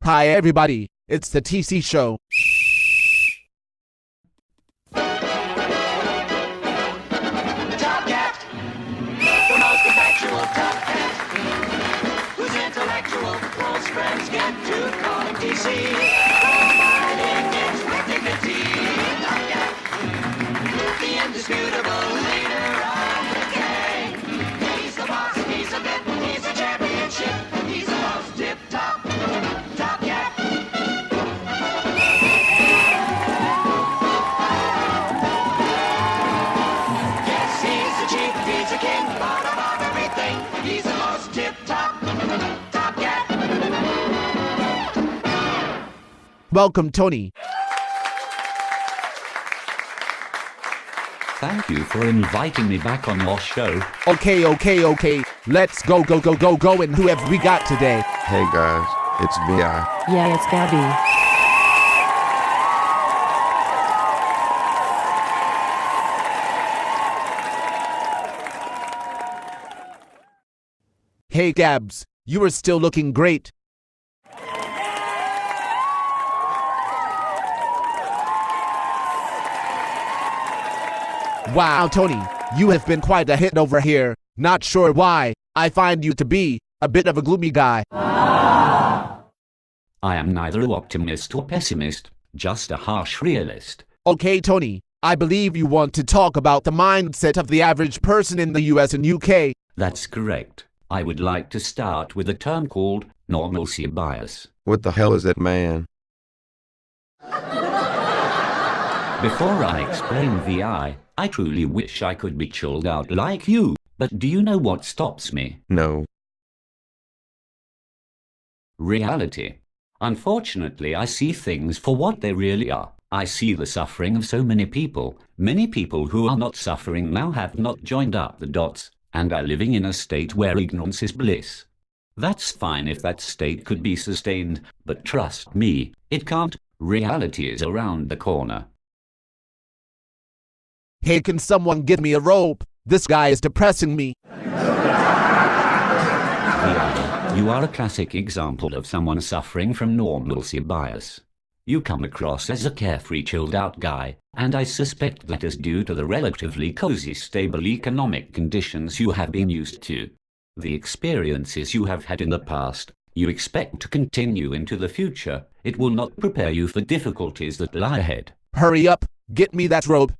Hi everybody, it's the TC Show. Top Cat, the most effectual Top Cat, whose intellectual close friends get to call him TC, providing it's with dignity. Top Cat, the indisputable leader of the gang. He's the boss, he's a bit, he's a championship, he's the most tip-top Top Cat. Yes, he's the chief, he's the king, part of everything. He's the most tip-top Top Cat. Welcome, Tony. Thank you for inviting me back on your show. Okay. Let's go. And who have we got today? Hey guys, it's VI. Yeah, it's Gabby. Hey Gabs, you are still looking great. Wow, Tony, you have been quite a hit over here. Not sure why. I find you to be a bit of a gloomy guy. I am neither an optimist or pessimist, just a harsh realist. Okay, Tony, I believe you want to talk about the mindset of the average person in the US and UK. That's correct. I would like to start with a term called normalcy bias. What the hell is that, man? Before I explain VI, I truly wish I could be chilled out like you. But do you know what stops me? No. Reality. Unfortunately, I see things for what they really are. I see the suffering of so many people. Many people who are not suffering now have not joined up the dots, and are living in a state where ignorance is bliss. That's fine if that state could be sustained, but trust me, it can't. Reality is around the corner. Hey, can someone give me a rope? This guy is depressing me. Yeah, you are a classic example of someone suffering from normalcy bias. You come across as a carefree, chilled-out guy, and I suspect that is due to the relatively cozy, stable economic conditions you have been used to. The experiences you have had in the past, you expect to continue into the future. It will not prepare you for difficulties that lie ahead. Hurry up, get me that rope.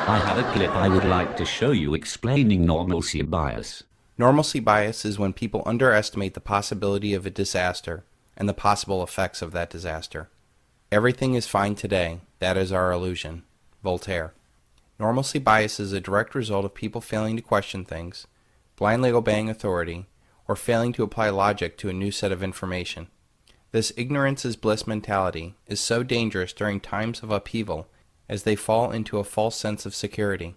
I have a clip I would like to show you explaining normalcy bias. Normalcy bias is when people underestimate the possibility of a disaster and the possible effects of that disaster. Everything is fine today. That is our illusion. Voltaire. Normalcy bias is a direct result of people failing to question things, blindly obeying authority, or failing to apply logic to a new set of information. This ignorance is bliss mentality is so dangerous during times of upheaval as they fall into a false sense of security.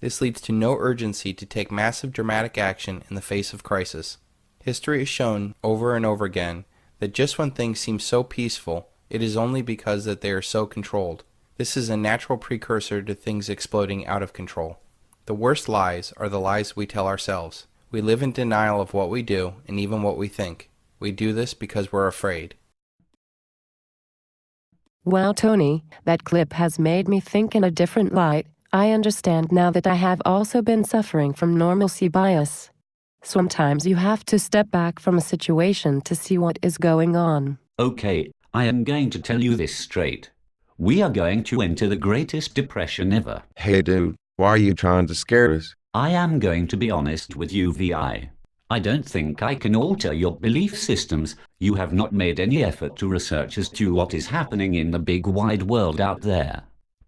This leads to no urgency to take massive dramatic action in the face of crisis. History has shown over and over again that just when things seem so peaceful, it is only because that they are so controlled. This is a natural precursor to things exploding out of control. The worst lies are the lies we tell ourselves. We live in denial of what we do and even what we think. We do this because we're afraid. Wow, Tony, that clip has made me think in a different light. I understand now that I have also been suffering from normalcy bias. Sometimes you have to step back from a situation to see what is going on. Okay, I am going to tell you this straight. We are going to enter the greatest depression ever. Hey dude, why are you trying to scare us? I am going to be honest with you, VI. I don't think I can alter your belief systems. You have not made any effort to research as to what is happening in the big wide world out there.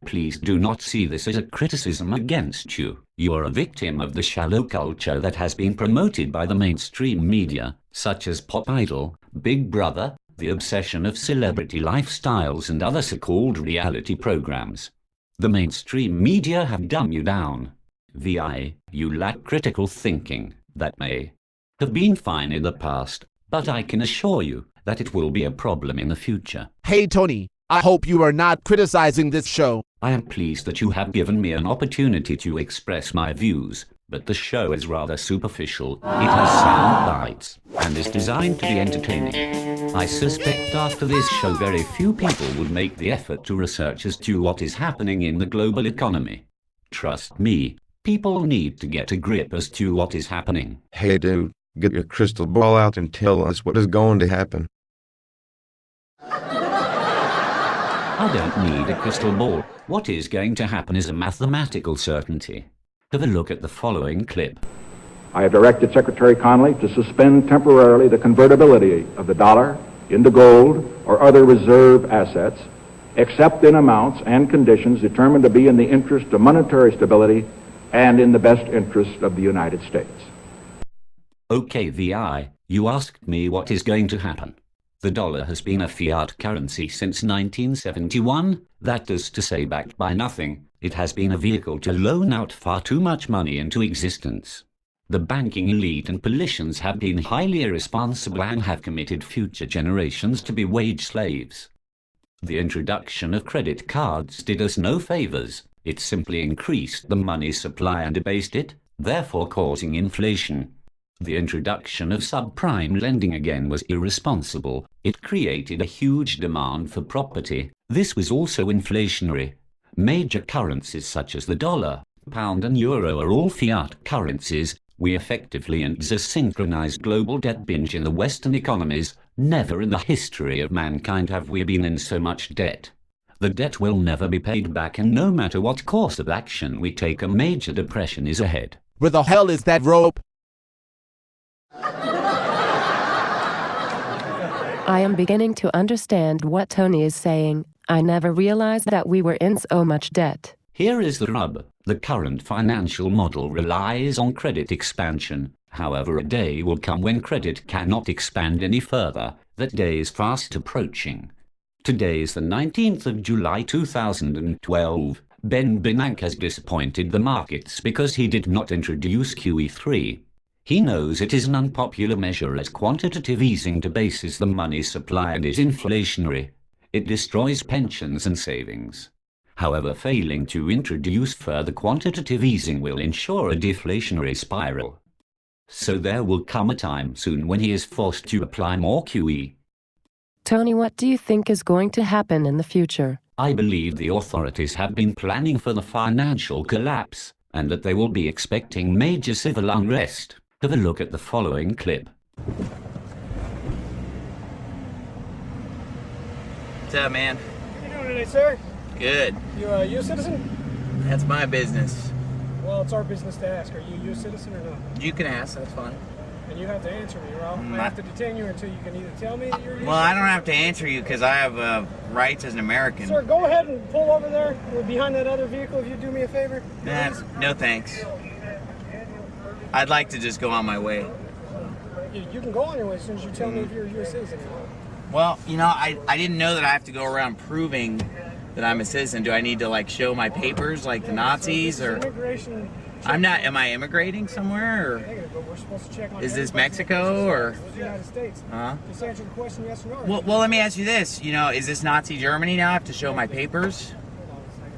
Please do not see this as a criticism against you. You are a victim of the shallow culture that has been promoted by the mainstream media, such as Pop Idol, Big Brother, the obsession of celebrity lifestyles and other so-called reality programs. The mainstream media have dumbed you down. VI, you lack critical thinking. That may have been fine in the past, but I can assure you that it will be a problem in the future. Hey Tony, I hope you are not criticizing this show. I am pleased that you have given me an opportunity to express my views, but the show is rather superficial. It has sound bites and is designed to be entertaining. I suspect after this show very few people would make the effort to research as to what is happening in the global economy. Trust me, people need to get a grip as to what is happening. Hey dude, get your crystal ball out and tell us what is going to happen. I don't need a crystal ball. What is going to happen is a mathematical certainty. Have a look at the following clip. I have directed Secretary Connally to suspend temporarily the convertibility of the dollar into gold or other reserve assets, except in amounts and conditions determined to be in the interest of monetary stability and in the best interest of the United States. Okay, VI, you asked me what is going to happen. The dollar has been a fiat currency since 1971. That is to say, backed by nothing. It has been a vehicle to loan out far too much money into existence. The banking elite and politicians have been highly irresponsible and have committed future generations to be wage slaves. The introduction of credit cards did us no favors. It simply increased the money supply and debased it, therefore causing inflation. The introduction of subprime lending again was irresponsible. It created a huge demand for property. This was also inflationary. Major currencies such as the dollar, pound and euro are all fiat currencies. We effectively and a synchronized global debt binge in the Western economies. Never in the history of mankind have we been in so much debt. The debt will never be paid back, and no matter what course of action we take, a major depression is ahead. Where the hell is that rope? I am beginning to understand what Tony is saying. I never realized that we were in so much debt. Here is the rub. The current financial model relies on credit expansion. However, a day will come when credit cannot expand any further. That day is fast approaching. Today is the 19th of July 2012. Ben Bernanke has disappointed the markets because he did not introduce QE3. He knows it is an unpopular measure as quantitative easing debases the money supply and is inflationary. It destroys pensions and savings. However, failing to introduce further quantitative easing will ensure a deflationary spiral. So there will come a time soon when he is forced to apply more QE. Tony, what do you think is going to happen in the future? I believe the authorities have been planning for the financial collapse and that they will be expecting major civil unrest. Have a look at the following clip. What's up, man? How you doing today, sir? Good. You a U.S. citizen? That's my business. Well, it's our business to ask. Are you a U.S. citizen or not? You can ask, that's fine. And you have to answer me, or I have to detain you until you can either tell me that you're a U.S. Well, I don't have to answer you because I have rights as an American. Sir, go ahead and pull over there. We're behind that other vehicle if you do me a favor. No thanks. I'd like to just go on my way. You can go on your way as soon as you tell me if you're a U.S. citizen. Well, you know, I didn't know that I have to go around proving that I'm a citizen. Do I need to, like, show my papers like the Nazis, or... Immigration. I'm not... Am I immigrating somewhere, or... Negative, but we're supposed to check on Is this everybody's Mexico, or... This is the United States. Huh? Just answer the question yes or no. Well, let me ask you this. You know, is this Nazi Germany now? I have to show my papers? Hold on a second.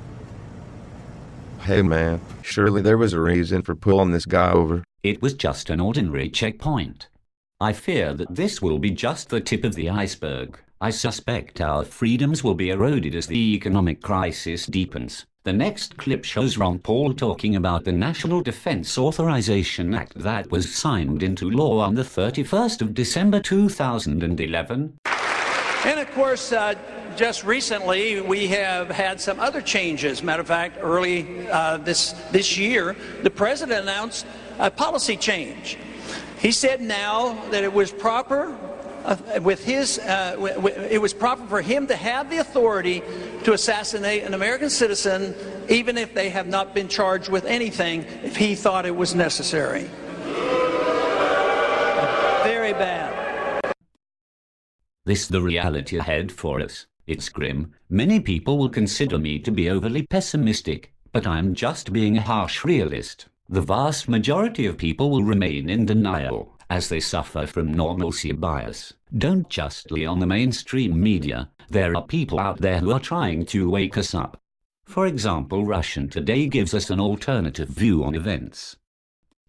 Hey man, surely there was a reason for pulling this guy over. It was just an ordinary checkpoint. I fear that this will be just the tip of the iceberg. I suspect our freedoms will be eroded as the economic crisis deepens. The next clip shows Ron Paul talking about the National Defense Authorization Act that was signed into law on the 31st of December 2011. And of course, just recently, we have had some other changes. Matter of fact, early this year, the president announced a policy change. He said now that it was proper it was proper for him to have the authority to assassinate an American citizen, even if they have not been charged with anything, if he thought it was necessary. Very bad. This is the reality ahead for us. It's grim. Many people will consider me to be overly pessimistic, but I'm just being a harsh realist. The vast majority of people will remain in denial as they suffer from normalcy bias. Don't just rely on the mainstream media. There are people out there who are trying to wake us up. For example, Russian Today gives us an alternative view on events.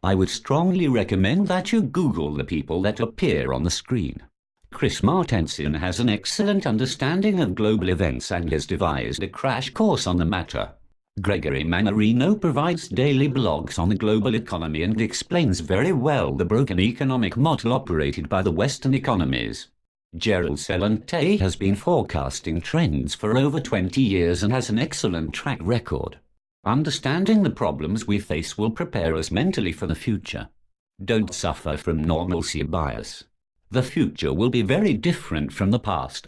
I would strongly recommend that you Google the people that appear on the screen. Chris Martenson has an excellent understanding of global events and has devised a crash course on the matter. Gregory Mannarino provides daily blogs on the global economy and explains very well the broken economic model operated by the Western economies. Gerald Celente has been forecasting trends for over 20 years and has an excellent track record. Understanding the problems we face will prepare us mentally for the future. Don't suffer from normalcy bias. The future will be very different from the past.